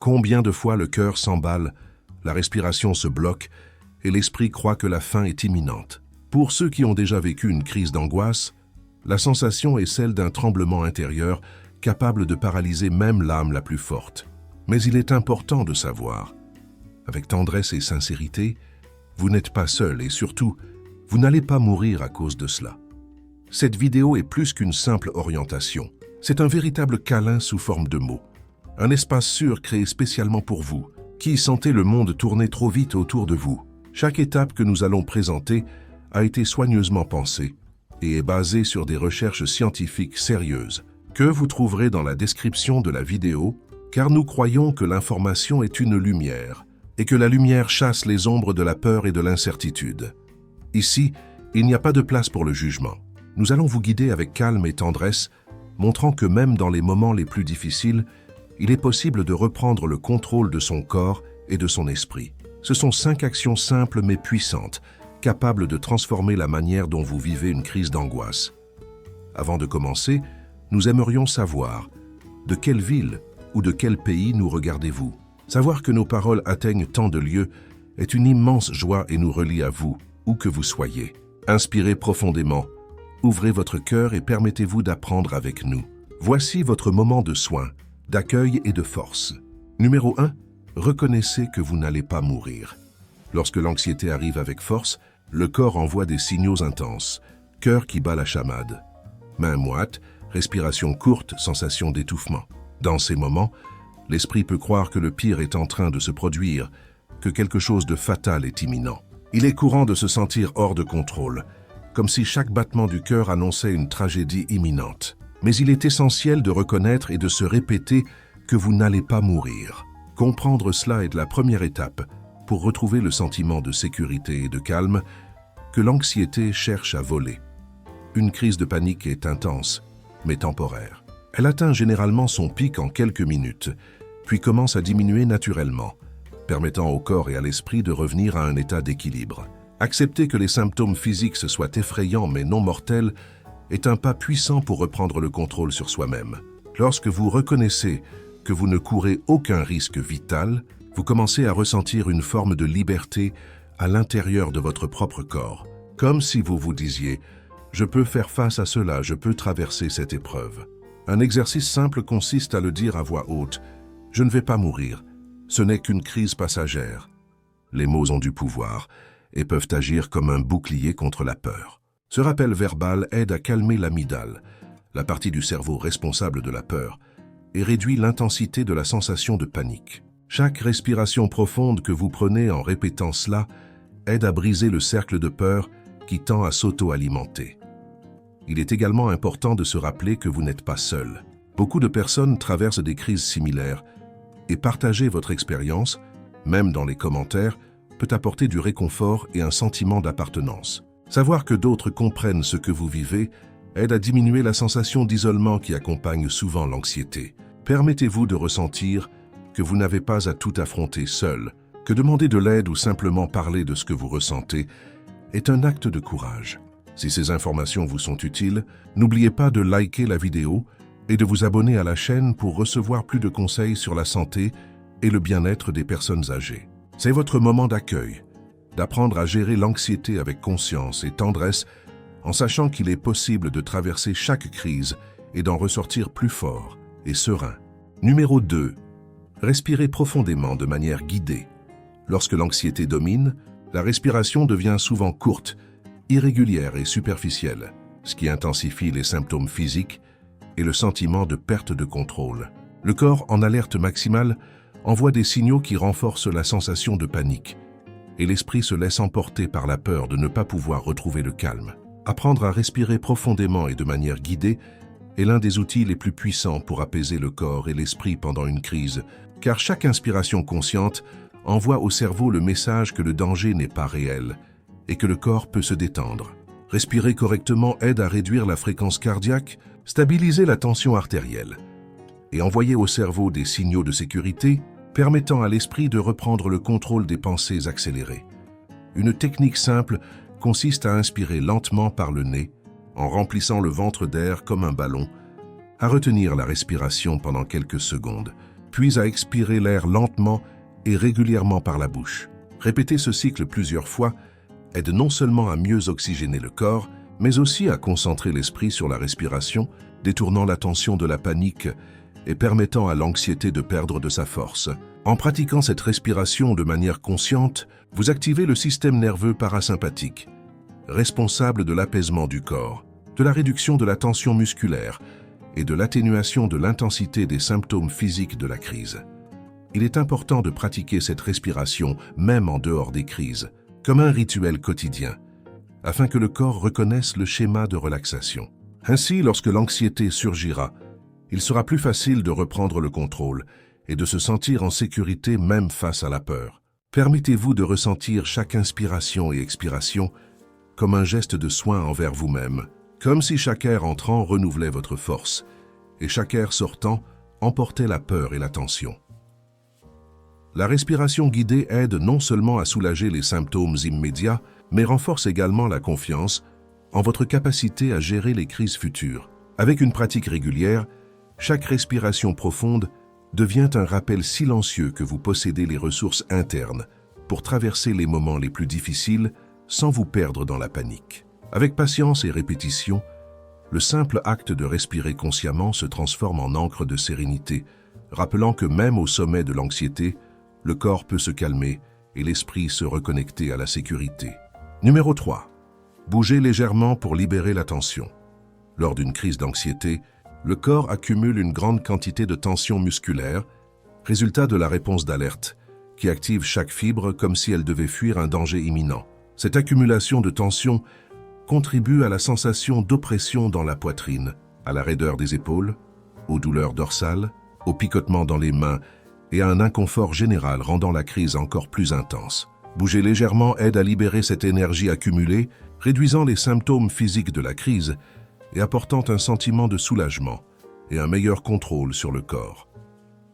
Combien de fois le cœur s'emballe, la respiration se bloque et l'esprit croit que la fin est imminente. Pour ceux qui ont déjà vécu une crise d'angoisse, la sensation est celle d'un tremblement intérieur capable de paralyser même l'âme la plus forte. Mais il est important de savoir, avec tendresse et sincérité, vous n'êtes pas seul et surtout, vous n'allez pas mourir à cause de cela. Cette vidéo est plus qu'une simple orientation. C'est un véritable câlin sous forme de mots. Un espace sûr créé spécialement pour vous, qui sentez le monde tourner trop vite autour de vous. Chaque étape que nous allons présenter a été soigneusement pensée et est basée sur des recherches scientifiques sérieuses que vous trouverez dans la description de la vidéo, car nous croyons que l'information est une lumière et que la lumière chasse les ombres de la peur et de l'incertitude. Ici, il n'y a pas de place pour le jugement. Nous allons vous guider avec calme et tendresse, montrant que même dans les moments les plus difficiles, il est possible de reprendre le contrôle de son corps et de son esprit. Ce sont 5 actions simples mais puissantes, capables de transformer la manière dont vous vivez une crise d'angoisse. Avant de commencer, nous aimerions savoir de quelle ville ou de quel pays nous regardez-vous. Savoir que nos paroles atteignent tant de lieux est une immense joie et nous relie à vous, où que vous soyez. Inspirez profondément, ouvrez votre cœur et permettez-vous d'apprendre avec nous. Voici votre moment de soin, d'accueil et de force. Numéro 1. Reconnaissez que vous n'allez pas mourir. Lorsque l'anxiété arrive avec force, le corps envoie des signaux intenses, cœur qui bat la chamade, mains moites, respiration courte, sensation d'étouffement. Dans ces moments, l'esprit peut croire que le pire est en train de se produire, que quelque chose de fatal est imminent. Il est courant de se sentir hors de contrôle, comme si chaque battement du cœur annonçait une tragédie imminente. Mais il est essentiel de reconnaître et de se répéter que vous n'allez pas mourir. Comprendre cela est la première étape pour retrouver le sentiment de sécurité et de calme que l'anxiété cherche à voler. Une crise de panique est intense, mais temporaire. Elle atteint généralement son pic en quelques minutes, puis commence à diminuer naturellement, permettant au corps et à l'esprit de revenir à un état d'équilibre. Accepter que les symptômes physiques se soient effrayants mais non mortels est un pas puissant pour reprendre le contrôle sur soi-même. Lorsque vous reconnaissez que vous ne courez aucun risque vital, vous commencez à ressentir une forme de liberté à l'intérieur de votre propre corps, comme si vous vous disiez « Je peux faire face à cela, je peux traverser cette épreuve ». Un exercice simple consiste à le dire à voix haute « Je ne vais pas mourir, ce n'est qu'une crise passagère ». Les mots ont du pouvoir et peuvent agir comme un bouclier contre la peur. Ce rappel verbal aide à calmer l'amygdale, la partie du cerveau responsable de la peur, et réduit l'intensité de la sensation de panique. Chaque respiration profonde que vous prenez en répétant cela aide à briser le cercle de peur qui tend à s'auto-alimenter. Il est également important de se rappeler que vous n'êtes pas seul. Beaucoup de personnes traversent des crises similaires et partager votre expérience, même dans les commentaires, peut apporter du réconfort et un sentiment d'appartenance. Savoir que d'autres comprennent ce que vous vivez aide à diminuer la sensation d'isolement qui accompagne souvent l'anxiété. Permettez-vous de ressentir que vous n'avez pas à tout affronter seul, que demander de l'aide ou simplement parler de ce que vous ressentez est un acte de courage. Si ces informations vous sont utiles, n'oubliez pas de liker la vidéo et de vous abonner à la chaîne pour recevoir plus de conseils sur la santé et le bien-être des personnes âgées. C'est votre moment d'accueil, d'apprendre à gérer l'anxiété avec conscience et tendresse en sachant qu'il est possible de traverser chaque crise et d'en ressortir plus fort et serein. Numéro 2. Respirez profondément de manière guidée. Lorsque l'anxiété domine, la respiration devient souvent courte, irrégulière et superficielle, ce qui intensifie les symptômes physiques et le sentiment de perte de contrôle. Le corps, en alerte maximale, envoie des signaux qui renforcent la sensation de panique, et l'esprit se laisse emporter par la peur de ne pas pouvoir retrouver le calme. Apprendre à respirer profondément et de manière guidée est l'un des outils les plus puissants pour apaiser le corps et l'esprit pendant une crise, car chaque inspiration consciente envoie au cerveau le message que le danger n'est pas réel et que le corps peut se détendre. Respirer correctement aide à réduire la fréquence cardiaque, stabiliser la tension artérielle et envoyer au cerveau des signaux de sécurité permettant à l'esprit de reprendre le contrôle des pensées accélérées. Une technique simple consiste à inspirer lentement par le nez, en remplissant le ventre d'air comme un ballon, à retenir la respiration pendant quelques secondes, puis à expirer l'air lentement et régulièrement par la bouche. Répéter ce cycle plusieurs fois aide non seulement à mieux oxygéner le corps, mais aussi à concentrer l'esprit sur la respiration, détournant l'attention de la panique et permettant à l'anxiété de perdre de sa force. En pratiquant cette respiration de manière consciente, vous activez le système nerveux parasympathique, responsable de l'apaisement du corps, de la réduction de la tension musculaire et de l'atténuation de l'intensité des symptômes physiques de la crise. Il est important de pratiquer cette respiration même en dehors des crises, comme un rituel quotidien, afin que le corps reconnaisse le schéma de relaxation. Ainsi, lorsque l'anxiété surgira, il sera plus facile de reprendre le contrôle et de se sentir en sécurité même face à la peur. Permettez-vous de ressentir chaque inspiration et expiration comme un geste de soin envers vous-même, comme si chaque air entrant renouvelait votre force et chaque air sortant emportait la peur et la tension. La respiration guidée aide non seulement à soulager les symptômes immédiats, mais renforce également la confiance en votre capacité à gérer les crises futures. Avec une pratique régulière, chaque respiration profonde devient un rappel silencieux que vous possédez les ressources internes pour traverser les moments les plus difficiles sans vous perdre dans la panique. Avec patience et répétition, le simple acte de respirer consciemment se transforme en ancre de sérénité, rappelant que même au sommet de l'anxiété, le corps peut se calmer et l'esprit se reconnecter à la sécurité. Numéro 3. Bougez légèrement pour libérer la tension. Lors d'une crise d'anxiété, le corps accumule une grande quantité de tension musculaire, résultat de la réponse d'alerte, qui active chaque fibre comme si elle devait fuir un danger imminent. Cette accumulation de tension contribue à la sensation d'oppression dans la poitrine, à la raideur des épaules, aux douleurs dorsales, au picotement dans les mains et à un inconfort général rendant la crise encore plus intense. Bouger légèrement aide à libérer cette énergie accumulée, réduisant les symptômes physiques de la crise et apportant un sentiment de soulagement et un meilleur contrôle sur le corps.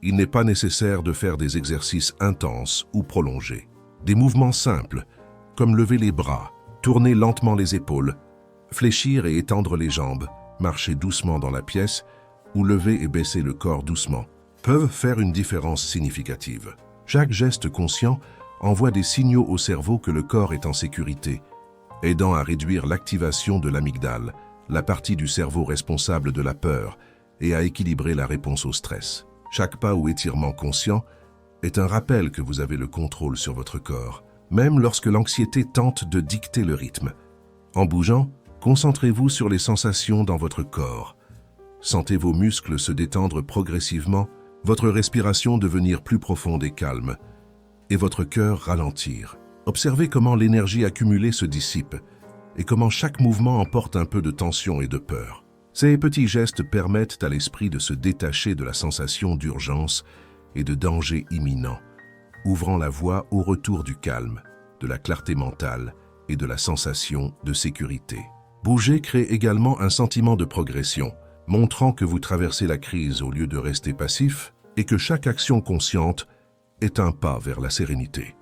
Il n'est pas nécessaire de faire des exercices intenses ou prolongés. Des mouvements simples, comme lever les bras, tourner lentement les épaules, fléchir et étendre les jambes, marcher doucement dans la pièce ou lever et baisser le corps doucement, peuvent faire une différence significative. Chaque geste conscient envoie des signaux au cerveau que le corps est en sécurité, aidant à réduire l'activation de l'amygdale, la partie du cerveau responsable de la peur, et à équilibrer la réponse au stress. Chaque pas ou étirement conscient est un rappel que vous avez le contrôle sur votre corps, même lorsque l'anxiété tente de dicter le rythme. En bougeant, concentrez-vous sur les sensations dans votre corps. Sentez vos muscles se détendre progressivement, votre respiration devenir plus profonde et calme, et votre cœur ralentir. Observez comment l'énergie accumulée se dissipe et comment chaque mouvement emporte un peu de tension et de peur. Ces petits gestes permettent à l'esprit de se détacher de la sensation d'urgence et de danger imminent, ouvrant la voie au retour du calme, de la clarté mentale et de la sensation de sécurité. Bouger crée également un sentiment de progression, montrant que vous traversez la crise au lieu de rester passif et que chaque action consciente est un pas vers la sérénité.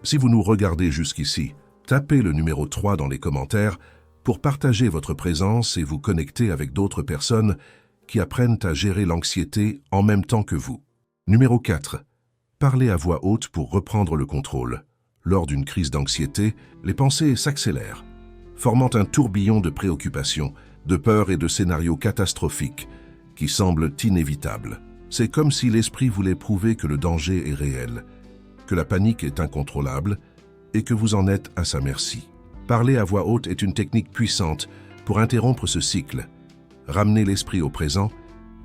Si vous nous regardez jusqu'ici, tapez le numéro 3 dans les commentaires pour partager votre présence et vous connecter avec d'autres personnes qui apprennent à gérer l'anxiété en même temps que vous. Numéro 4. Parlez à voix haute pour reprendre le contrôle. Lors d'une crise d'anxiété, les pensées s'accélèrent, formant un tourbillon de préoccupations, de peurs et de scénarios catastrophiques qui semblent inévitables. C'est comme si l'esprit voulait prouver que le danger est réel, que la panique est incontrôlable et que vous en êtes à sa merci. Parler à voix haute est une technique puissante pour interrompre ce cycle, ramener l'esprit au présent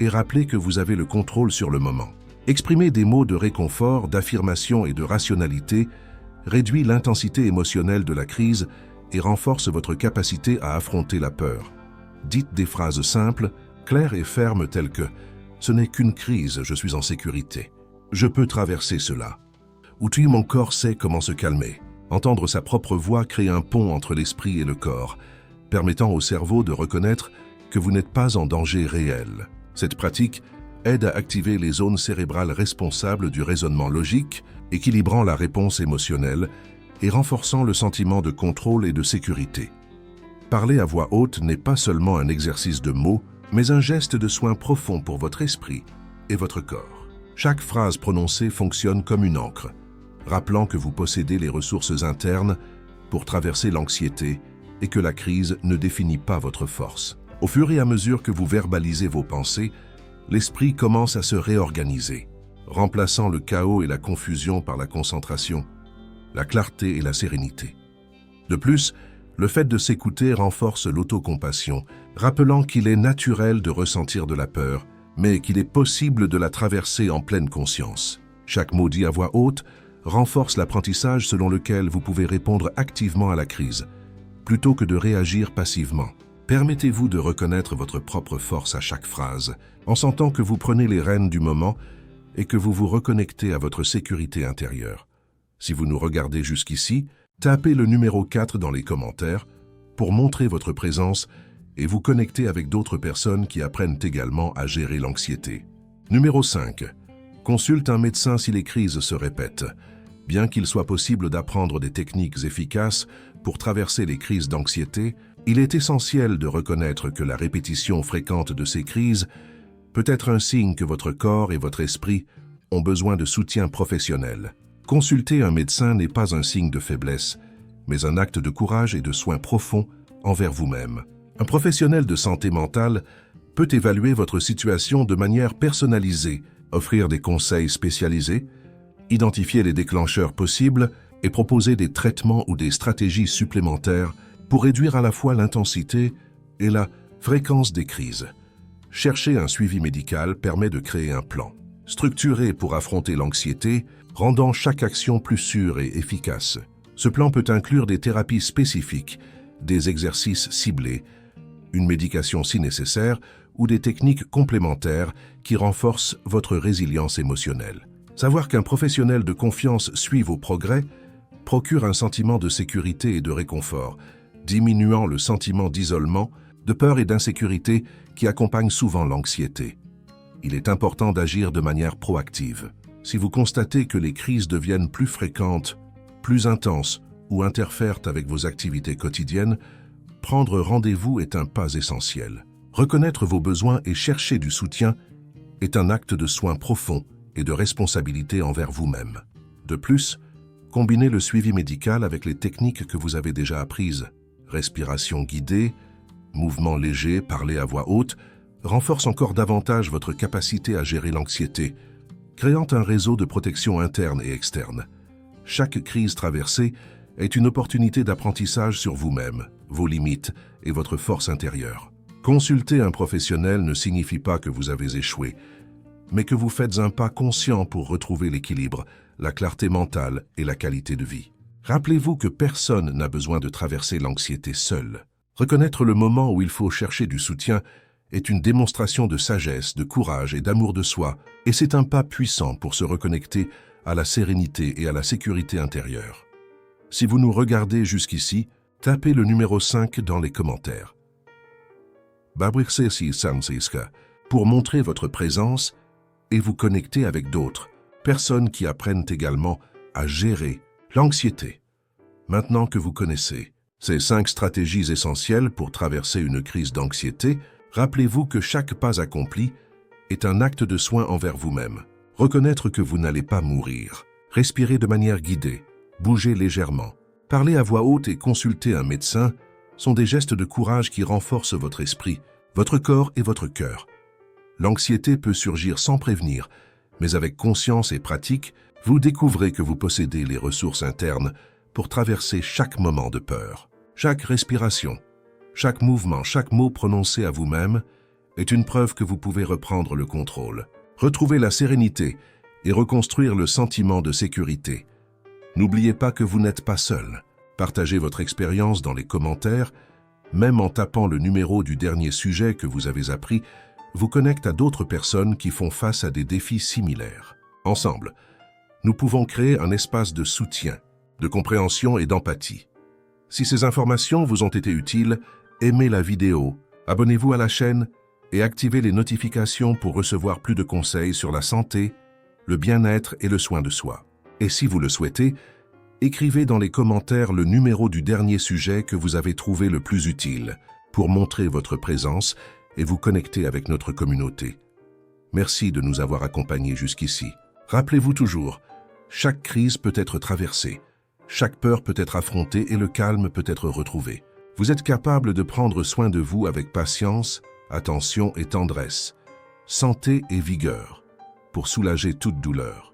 et rappeler que vous avez le contrôle sur le moment. Exprimer des mots de réconfort, d'affirmation et de rationalité réduit l'intensité émotionnelle de la crise et renforce votre capacité à affronter la peur. Dites des phrases simples, claires et fermes telles que « Ce n'est qu'une crise, je suis en sécurité. Je peux traverser cela. » Ou « Mon corps sait comment se calmer. » Entendre sa propre voix crée un pont entre l'esprit et le corps, permettant au cerveau de reconnaître que vous n'êtes pas en danger réel. Cette pratique aide à activer les zones cérébrales responsables du raisonnement logique, équilibrant la réponse émotionnelle et renforçant le sentiment de contrôle et de sécurité. Parler à voix haute n'est pas seulement un exercice de mots, mais un geste de soin profond pour votre esprit et votre corps. Chaque phrase prononcée fonctionne comme une encre, rappelant que vous possédez les ressources internes pour traverser l'anxiété et que la crise ne définit pas votre force. Au fur et à mesure que vous verbalisez vos pensées, l'esprit commence à se réorganiser, remplaçant le chaos et la confusion par la concentration, la clarté et la sérénité. De plus, le fait de s'écouter renforce l'autocompassion, rappelant qu'il est naturel de ressentir de la peur, mais qu'il est possible de la traverser en pleine conscience. Chaque mot dit à voix haute renforce l'apprentissage selon lequel vous pouvez répondre activement à la crise, plutôt que de réagir passivement. Permettez-vous de reconnaître votre propre force à chaque phrase, en sentant que vous prenez les rênes du moment et que vous vous reconnectez à votre sécurité intérieure. Si vous nous regardez jusqu'ici, tapez le numéro 4 dans les commentaires pour montrer votre présence et vous connecter avec d'autres personnes qui apprennent également à gérer l'anxiété. Numéro 5. Consulte un médecin si les crises se répètent. Bien qu'il soit possible d'apprendre des techniques efficaces pour traverser les crises d'anxiété, il est essentiel de reconnaître que la répétition fréquente de ces crises peut être un signe que votre corps et votre esprit ont besoin de soutien professionnel. Consulter un médecin n'est pas un signe de faiblesse, mais un acte de courage et de soin profond envers vous-même. Un professionnel de santé mentale peut évaluer votre situation de manière personnalisée, offrir des conseils spécialisés, identifier les déclencheurs possibles et proposer des traitements ou des stratégies supplémentaires pour réduire à la fois l'intensité et la fréquence des crises. Chercher un suivi médical permet de créer un plan structuré pour affronter l'anxiété, rendant chaque action plus sûre et efficace. Ce plan peut inclure des thérapies spécifiques, des exercices ciblés, une médication si nécessaire ou des techniques complémentaires qui renforcent votre résilience émotionnelle. Savoir qu'un professionnel de confiance suit vos progrès procure un sentiment de sécurité et de réconfort, diminuant le sentiment d'isolement, de peur et d'insécurité qui accompagnent souvent l'anxiété. Il est important d'agir de manière proactive. Si vous constatez que les crises deviennent plus fréquentes, plus intenses ou interfèrent avec vos activités quotidiennes, prendre rendez-vous est un pas essentiel. Reconnaître vos besoins et chercher du soutien est un acte de soin profond et de responsabilité envers vous-même. De plus, combinez le suivi médical avec les techniques que vous avez déjà apprises. Respiration guidée, mouvements légers, parler à voix haute, renforce encore davantage votre capacité à gérer l'anxiété, créant un réseau de protection interne et externe. Chaque crise traversée est une opportunité d'apprentissage sur vous-même, vos limites et votre force intérieure. Consulter un professionnel ne signifie pas que vous avez échoué, mais que vous faites un pas conscient pour retrouver l'équilibre, la clarté mentale et la qualité de vie. Rappelez-vous que personne n'a besoin de traverser l'anxiété seul. Reconnaître le moment où il faut chercher du soutien est une démonstration de sagesse, de courage et d'amour de soi, et c'est un pas puissant pour se reconnecter à la sérénité et à la sécurité intérieure. Si vous nous regardez jusqu'ici, tapez le numéro 5 dans les commentaires. Pour montrer votre présence et vous connecter avec d'autres personnes qui apprennent également à gérer l'anxiété. Maintenant que vous connaissez ces 5 stratégies essentielles pour traverser une crise d'anxiété, rappelez-vous que chaque pas accompli est un acte de soin envers vous-même. Reconnaître que vous n'allez pas mourir, respirer de manière guidée, bouger légèrement, parler à voix haute et consulter un médecin sont des gestes de courage qui renforcent votre esprit, votre corps et votre cœur. L'anxiété peut surgir sans prévenir, mais avec conscience et pratique, vous découvrez que vous possédez les ressources internes pour traverser chaque moment de peur. Chaque respiration, chaque mouvement, chaque mot prononcé à vous-même est une preuve que vous pouvez reprendre le contrôle, retrouver la sérénité et reconstruire le sentiment de sécurité. N'oubliez pas que vous n'êtes pas seul. Partagez votre expérience dans les commentaires, même en tapant le numéro du dernier sujet que vous avez appris, vous connecte à d'autres personnes qui font face à des défis similaires. Ensemble, nous pouvons créer un espace de soutien, de compréhension et d'empathie. Si ces informations vous ont été utiles, aimez la vidéo, abonnez-vous à la chaîne et activez les notifications pour recevoir plus de conseils sur la santé, le bien-être et le soin de soi. Et si vous le souhaitez, écrivez dans les commentaires le numéro du dernier sujet que vous avez trouvé le plus utile pour montrer votre présence et vous connecter avec notre communauté. Merci de nous avoir accompagnés jusqu'ici. Rappelez-vous toujours, chaque crise peut être traversée, chaque peur peut être affrontée et le calme peut être retrouvé. Vous êtes capable de prendre soin de vous avec patience, attention et tendresse, santé et vigueur, pour soulager toute douleur.